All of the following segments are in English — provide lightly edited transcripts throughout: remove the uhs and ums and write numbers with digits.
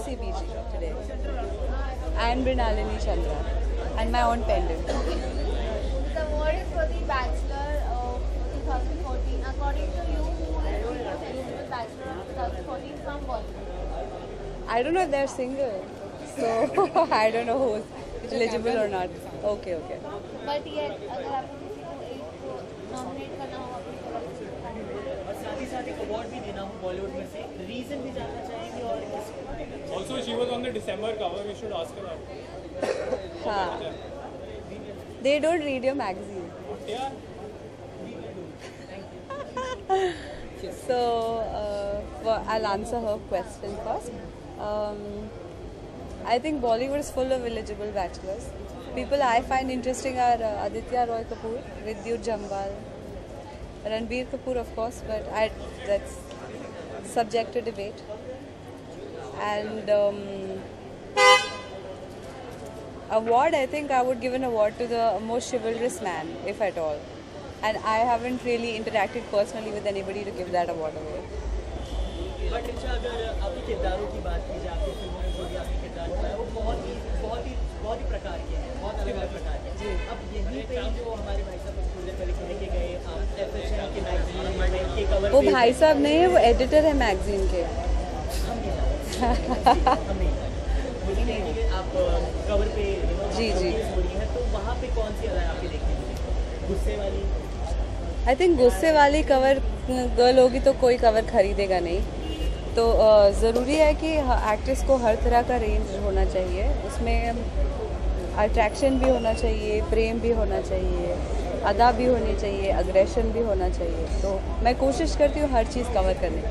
CBG today. And Mrinalini Chandra. And my own pendant. The award is for the Bachelor of 2014. According to you, who is the Bachelor of 2014 from Bollywood? I don't know if they're single. So I don't know who's eligible or not. Okay. But yet, अगर आपको किसी को एक nominate करना हो अपनी तरफ से और साथ ही साथ एक अवार्ड भी देना हो बॉलीवुड में से रीजन भी जानना चाहेंगे और Also, she was on the December cover. We should ask her out. हाँ. They don't read your magazine. Yeah. So I'll answer her question first. I think Bollywood is full of eligible bachelors. People I find interesting are Aditya Roy Kapoor, Vidyut Jambal, Ranbir Kapoor of course, but that's subject to debate. And award, I think I would give an award to the most chivalrous man, if at all. And I haven't really interacted personally with anybody to give that award away. But अच्छा अगर आपके किरदारों की बात की जाए आपकी फिल्मों में जो भी आपके किरदार निभाए वो बहुत ही प्रकार के हैं बहुत अलग अलग प्रकार के हैं अब यहीं पे जो हमारे भाई साहब कुछ थोड़ी देर पहले कह के गए FHM के मैगजीन के कवर वो भाई साहब नहीं है, वो एडिटर है मैगजीन के। हम नहीं लेकिन आप कवर पे जी हो रही है तो वहाँ पे कौन सी अदा आपके देखने में गुस्से वाली आई थिंक गुस्से वाली कवर गर्ल होगी तो कोई कवर खरीदेगा नहीं। तो ज़रूरी है कि एक्ट्रेस को हर तरह का रेंज होना चाहिए, उसमें अट्रैक्शन भी होना चाहिए, प्रेम भी होना चाहिए, अदा भी होनी चाहिए, अग्रेशन भी होना चाहिए। तो मैं कोशिश करती हूँ हर चीज़ कवर करने की।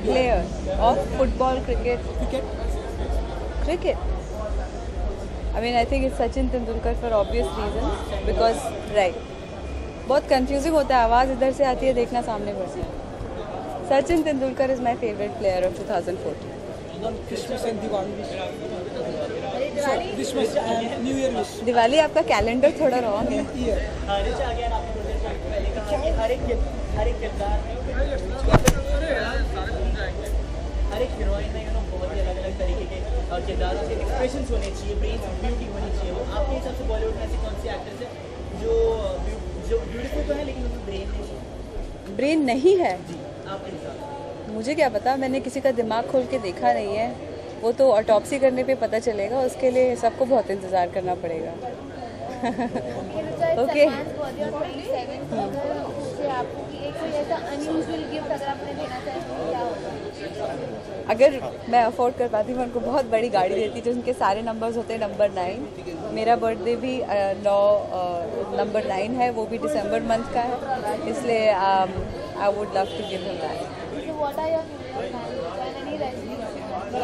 Player of football cricket I mean, I think it's Sachin Tendulkar for obvious reasons because बहुत कंफ्यूजिंग होता है, आवाज़ इधर से आती है, देखना सामने पड़ता है। Sachin Tendulkar is my favorite player of 2014. Diwali आपका कैलेंडर थोड़ा रॉन्ग है। हर एक हीरोइन में बहुत ही अलग अलग तरीके के किरदारों के एक्सप्रेशंस होने चाहिए, ब्रेन ब्यूटी होनी चाहिए। वो आपके हिसाब से बॉलीवुड में ऐसी कौन सी एक्ट्रेस है जो ब्यूटीफुल तो है लेकिन उनमें ब्रेन नहीं है? जी, आपके हिसाब से। मुझे क्या पता, मैंने किसी का दिमाग खोल के देखा नहीं है, वो तो ऑटोप्सी करने पे पता चलेगा, उसके लिए सबको बहुत इंतज़ार करना पड़ेगा। ओके अगर मैं अफोर्ड कर पाती मैं उनको बहुत बड़ी गाड़ी देती जो उनके सारे नंबर्स होते हैं नंबर 9। मेरा बर्थडे भी 9 नंबर 9 है, वो भी दिसंबर मंथ का है, इसलिए I would love to give him that. No.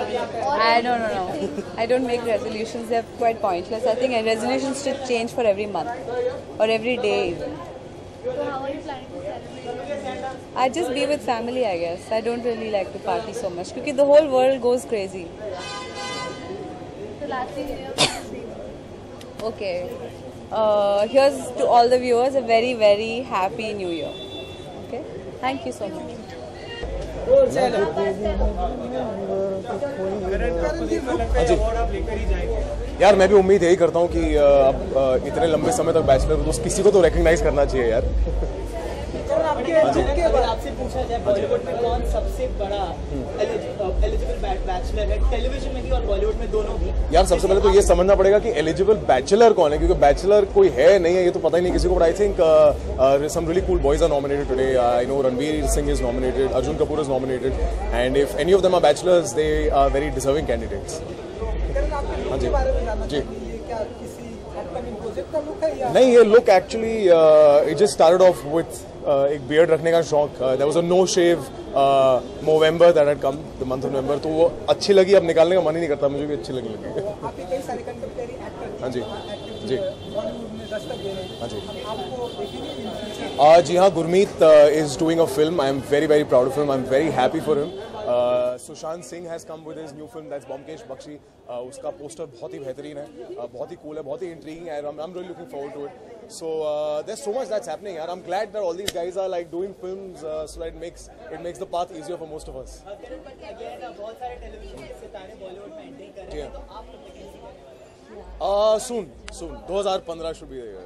I don't make resolutions. They're quite pointless. I think resolutions should change for every month or every day even. So how are you planning to celebrate? I just be with family, I guess. I don't really like to party so much because the whole world goes crazy. So lastly, Okay. Here's to all the viewers a very, very happy New Year. Okay. Thank you so much. यार मैं भी उम्मीद यही करता हूँ कि अब इतने लंबे समय तक बैचलर तो किसी को तो रिकग्नाइज करना चाहिए यार। आपसे पूछा जाए बॉलीवुड में कौन सबसे बड़ा एलिजिबल बैचलर है, टेलीविजन में भी और बॉलीवुड में दोनों भी? यार सबसे पहले तो ये समझना पड़ेगा कि एलिजिबल बैचलर कौन है, क्योंकि बैचलर कोई है नहीं है ये तो पता ही नहीं किसी को। But I think some really cool boys are nominated today. I know Ranveer Singh is nominated, Arjun Kapoor is nominated, and if any of them are bachelors they are very deserving candidates. हाँ जी जी नहीं, ये look actually it just started off with एक beard रखने का शौक। There was a no shave November that had come, the month of November, तो वो अच्छी लगी, अब निकालने का मन ही नहीं करता, मुझे भी अच्छी लगी। हाँ जी जी हाँ जी हाँ, Gurmeet is doing a film. I am very proud of him, I am very happy for him. Sushant Singh has come with his new film that's Byomkesh Bakshi. उसका पोस्टर बहुत ही बेहतरीन है, बहुत ही कूल है, बहुत ही इंट्रीगिंग है. I am really looking forward to it. So there's so much that's happening, and I'm glad that all these guys are like doing films, so that it makes the path easier for most of us. Again बहुत सारे television सितारे बॉलीवुड में entry कर रहे हैं, तो आप लोग कैसी करेंगे? Soon 2015 should be there.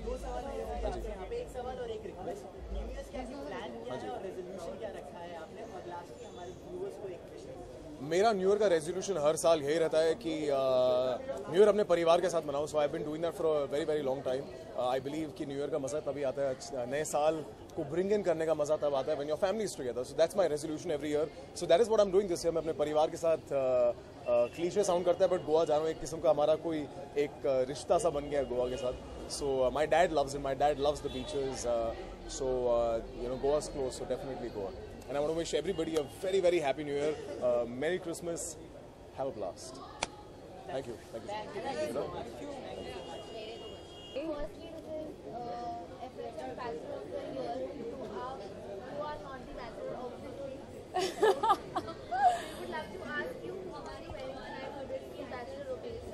दो सवाल मेरे हैं आपसे यहाँ पे, एक सवाल और एक रिक्वेस्ट. न्यू ईयर क्या प्लान किया है और रेजोल्यूशन क्या रखा है आपने, और लास्ट में हमारे व्यूअर्स को एक क्वेश्चन. मेरा न्यू ईयर का रेजोल्यूशन हर साल यही रहता है कि न्यू ईयर अपने परिवार के साथ मनाऊं. So I have been doing that for a very very long time. I believe कि न्यू ईयर का मजा तभी आता है, नए साल को ब्रिंग इन करने का मजा तब आता है when your family is together. So that's my resolution every year. So that is what I am doing this year. मैं अपने परिवार के साथ क्लीशे साउंड करता है बट गोवा जा रहा हूँ. एक किस्म का हमारा कोई एक रिश्ता सा बन गया है गोवा के साथ. So my dad loves it, my dad loves the beaches. So Goa is close, so definitely Goa. And I want to wish everybody a very very happy New Year. Merry Christmas. Have a blast. Thank you. Thank you. Firstly, this is FHM Bachelor of the Year. You are not the Bachelor of the Year. We would love to ask you, how are you wearing tonight for this Bachelor occasion?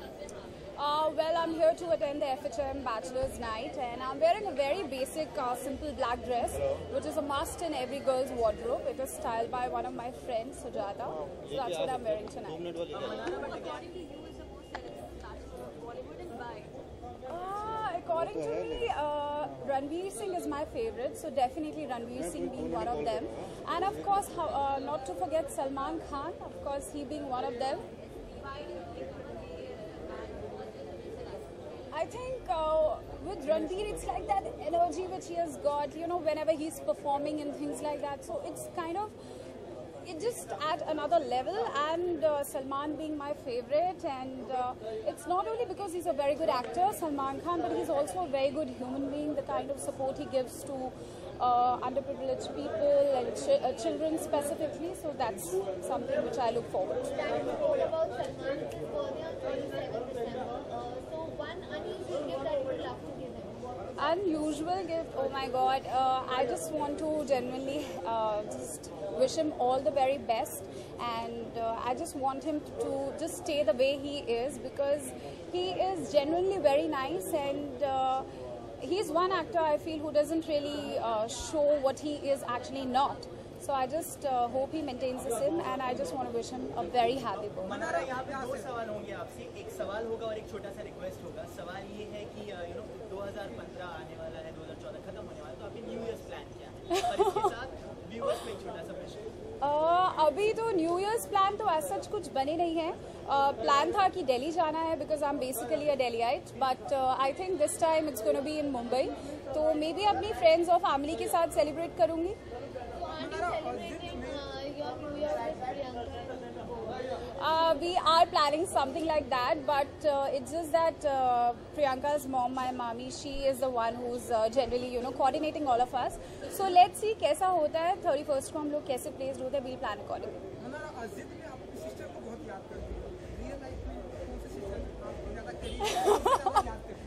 Well, I'm here to attend the FHM Bachelor's Night, and I'm wearing a very basic, simple black dress, which is a must in every girl's wardrobe. It is styled by one of my friends, Sujata. So that's what I'm wearing tonight. According to you, is the most celebrated Bachelor of Bollywood and why? According to me, Ranveer Singh is my favorite, so definitely Ranveer Singh being one of them. And of course, not to forget Salman Khan, of course, he being one of them. Why do you think I think with Ranveer, it's like that energy which he has got, whenever he's performing and things like that. So it's kind of, it's just at another level. And Salman being my favorite, and it's not only because he's a very good actor, Salman Khan, but he's also a very good human being. The kind of support he gives to underprivileged people and children specifically. So that's something which I look forward to. that you told about Salman's birthday on 27th December? So one unusual gift that you would love to give him? Unusual gift, oh my god, I just want to genuinely just wish him all the very best, and I just want him to just stay the way he is, because he is genuinely very nice, and he's one actor I feel who doesn't really show what he is actually not. So I just hope he maintains the same, and I just want to wish him a very happy birthday. Mannara, यहाँ पे दो सवाल होंगे आपसे. एक सवाल होगा और एक छोटा सा रिक्वेस्ट होगा. सवाल ये है कि 2015 आने वाला है, 2014 खत्म होने वाला है, तो आपने न्यू ईयर्स प्लान किया है, और इसके साथ व्यूअर्स में एक छोटा सा प्रश्न. अभी तो न्यू ईयर्स प्लान तो ऐसा कुछ बने नहीं है. प्लान था कि दिल्ली जाना है, because I am basically a Delhiite, but I think this time it's gonna be in Mumbai. तो मे बी अपनी फ्रेंड्स और फैमिली के साथ सेलिब्रेट करूँगी. So are you celebrating your New Year with Priyanka? We are planning something like that, but it's just that Priyanka's mom, my mommy, she is the one who's generally, coordinating all of us. So let's see कैसा होता है. 31st को हम लोग कैसे placed होते हैं, we'll plan accordingly. Mannara, जिद में आपकी सिस्टर को बहुत याद करती है. रियल लाइफ में कौन सी सिस्टर आपको ज़्यादा करीब याद करती है?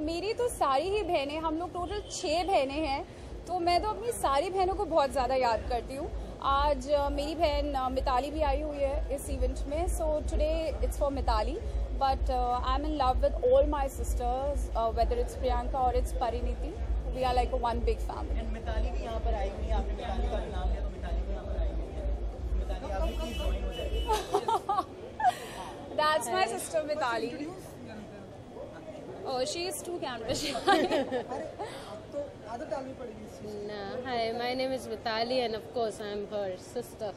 मेरी तो सारी ही बहनें, हम लोग टोटल 6 बहनें हैं, तो मैं तो अपनी सारी बहनों को बहुत ज़्यादा याद करती हूँ. आज मेरी बहन मिताली भी आई हुई है इस इवेंट में, so today it's for Mitali, but I am in love with all my sisters, whether it's Priyanka और it's Parineeti. We are like one big family. And Mitali भी यहाँ पर आई हुई है. आपने मिताली का भी नाम लिया, तो मिताली भी यहाँ पर आई हुई है. मिताली आप भी प्लीज ज्वाइन हो जाइए. That's my sister Mitali. Oh, she is too camera shy. तो आदत डालनी पड़ेगी. Hi, my name is Vitali, and of course I'm her sister.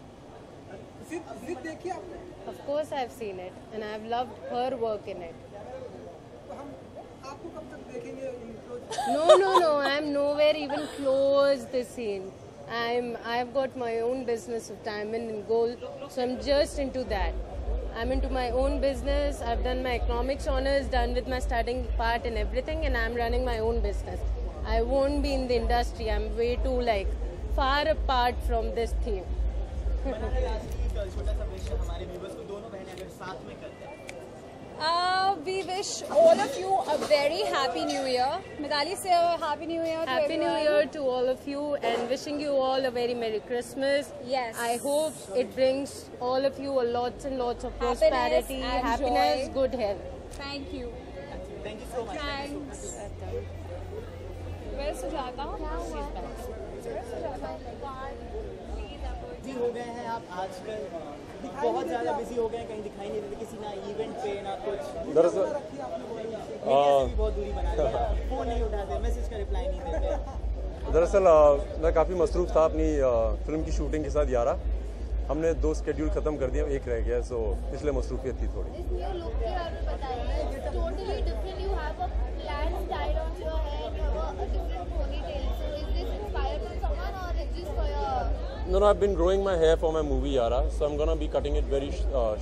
जिद देखी आपने? Of course I've seen it, and I've loved her work in it. तो हम आपको कब तक देखेंगे close? No, I'm nowhere even close this scene. I've got my own business of diamond and gold, so I'm just into that. I'm into my own business. I've done my economics honors, done with my studying part and everything, and I'm running my own business. I won't be in the industry. I'm way too far apart from this theme. Mannara, last छोटा सा प्रश्न हमारे viewers को. दोनों बहनें अगर साथ में करते हैं We wish all of you a very happy new year. Midali, say a happy new year to Happy New everyone. Year to all of you and wishing you all a very Merry Christmas. Yes. I hope it brings all of you a lots and lots of Happiness prosperity, and happiness, joy. good health. Thank you. Thank you so much. Thanks. Where's Sujata? Where's Sujata? Busy हो गए हैं आप आजकल बहुत ज़्यादा busy हो गए हैं कहीं दिखाई नहीं देते किसी ना इवेंट पे ना कुछ दरअसल मीडिया से भी बहुत दूरी बना लिया फोन नहीं उठाते मैसेज का रिप्लाई नहीं देते मैं काफ़ी मसरूफ़ था अपनी फिल्म की शूटिंग के साथ यारा हमने 2 स्केड्यूल ख़त्म कर दिए एक रह गया सो इसलिए मसरूफियत थी थोड़ी This new look के बारे में बताइए. It's totally different. You have a plaid style on your hair. You have a different ponytail. So is this inspired from someone or is just for your? No, I've been growing my hair for my movie Yara, so I'm gonna be cutting it very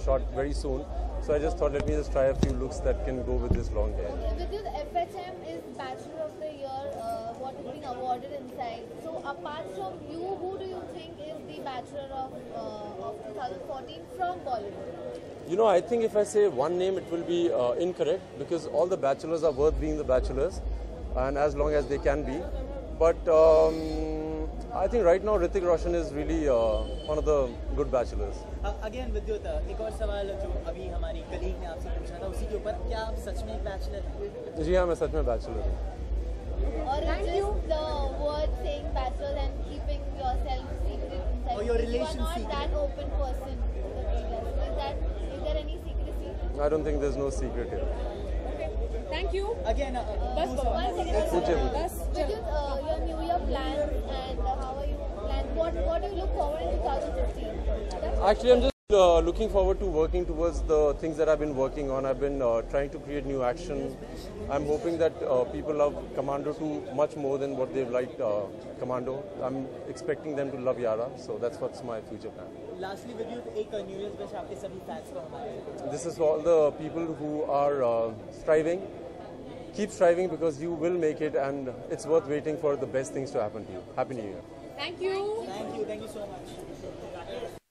short very soon. So I just thought let me just try a few looks that can go with this long hair. With this FHM is Bachelor of the Year. What is being awarded inside. So apart from you, who do you think is the Bachelor of 2014 from Bollywood? You know, I think if I say one name, it will be incorrect because all the bachelors are worth being the bachelors, and as long as they can be. But I think right now Hrithik Roshan is really one of the good bachelors. Again विद्युत एक और सवाल जो अभी हमारी colleague ने आपसे पूछा था उसी के ऊपर क्या आप सच में एक बैचलर हैं जी हाँ, मैं सच में बैचलर हूँ. Or is just the word saying bachelor and keeping yourself secret inside? Or your You relation are not secret. that open person. Is there any secrecy? I don't think there's no secret here. Thank you. Again One second. पूछिए. With your New Year plans and how are you planned? What do you look forward in 2015? Actually, I'm just looking forward to working towards the things that I've been working on. I've been trying to create new action. I'm hoping that people love Commando 2 much more than what they've liked Commando. I'm expecting them to love Yara, so that's what's my future plan. Lastly विद्युत एक new year wish आपके सभी fans को हमारे This is for all the people who are striving. Keep striving because you will make it and it's worth waiting for the best things to happen to you. Happy New Year. Thank you. Thank you so much